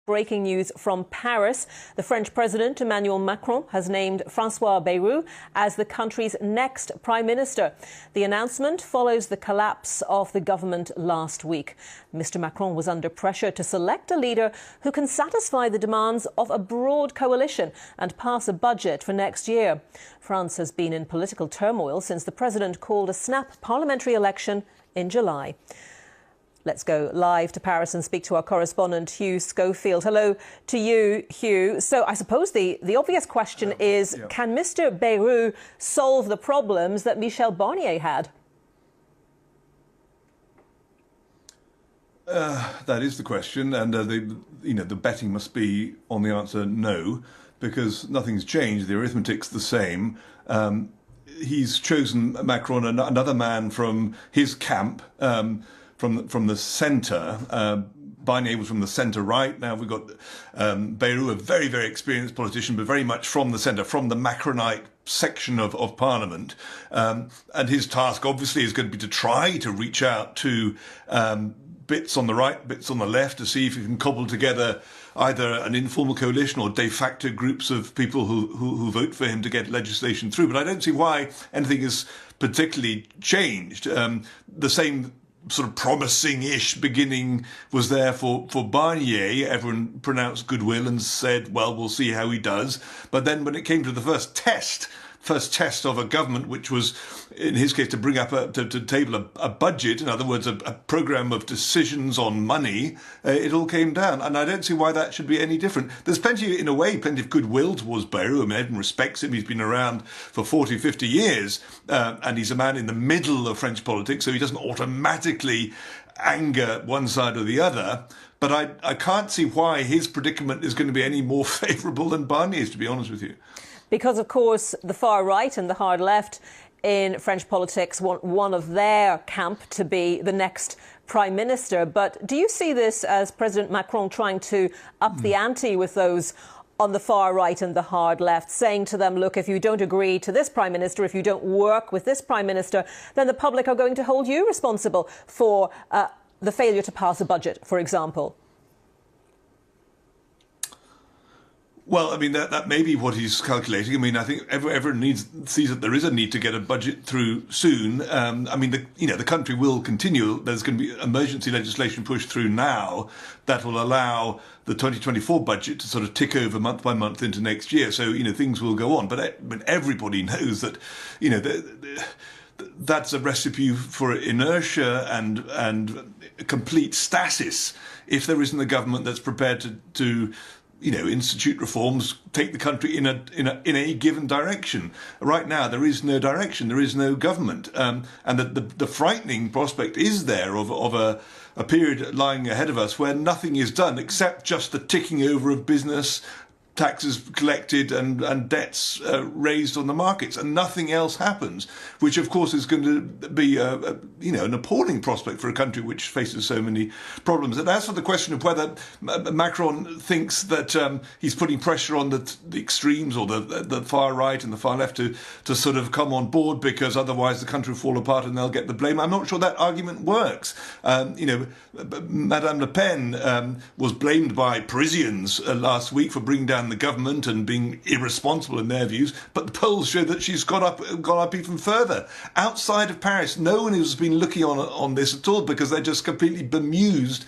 Breaking news from Paris. The French President, Emmanuel Macron, has named François Bayrou as the country's next Prime Minister. The announcement follows the collapse of the government last week. Mr. Macron was under pressure to select a leader who can satisfy the demands of a broad coalition and pass a budget for next year. France has been in political turmoil since the president called a snap parliamentary election in July. Let's go live to Paris and speak to our correspondent, Hugh Schofield. Hello to you, Hugh. So I suppose the obvious question is, can Mr. Bayrou solve the problems that Michel Barnier had? That is the question, and the betting must be on the answer no, because nothing's changed. The arithmetic's the same. He's chosen Macron, another man from his camp. From the centre. Barnier was from the centre-right. Now we've got Bayrou, a very, very experienced politician, but very much from the centre, from the Macronite section of Parliament. And his task, obviously, is going to be to try to reach out to bits on the right, bits on the left, to see if he can cobble together either an informal coalition or de facto groups of people who vote for him to get legislation through. But I don't see why anything has particularly changed. The same sort of promising-ish beginning was there for Barnier. Everyone pronounced goodwill and said, well, we'll see how he does. But then when it came to the first test of a government, which was, in his case, to bring up to table a budget, in other words, a programme of decisions on money, it all came down. And I don't see why that should be any different. There's plenty of goodwill towards Bayrou. I mean, everyone respects him. He's been around for 40, 50 years, and he's a man in the middle of French politics, so he doesn't automatically anger one side or the other. But I can't see why his predicament is going to be any more favourable than Barnier's, to be honest with you. Because, of course, the far right and the hard left in French politics want one of their camp to be the next prime minister. But do you see this as President Macron trying to up the ante with those on the far right and the hard left, saying to them, look, if you don't agree to this prime minister, if you don't work with this prime minister, then the public are going to hold you responsible for the failure to pass a budget, for example? Well, I mean, that may be what he's calculating. I mean, I think everyone sees that there is a need to get a budget through soon. I mean, the country will continue. There's going to be emergency legislation pushed through now that will allow the 2024 budget to sort of tick over month by month into next year. So, things will go on. But everybody knows that, that's a recipe for inertia and complete stasis if there isn't a government that's prepared to institute reforms, take the country in a given direction. Right now, there is no direction, there is no government, and the frightening prospect is there of a period lying ahead of us where nothing is done except just the ticking over of business, taxes collected and debts raised on the markets, and nothing else happens, which of course is going to be an appalling prospect for a country which faces so many problems. And as for the question of whether Macron thinks that he's putting pressure on the extremes or the far right and the far left to sort of come on board because otherwise the country will fall apart and they'll get the blame, I'm not sure that argument works. Madame Le Pen was blamed by Parisians last week for bringing down the government and being irresponsible in their views, but the polls show that she's gone up even further. Outside of Paris, no one has been looking on this at all because they're just completely bemused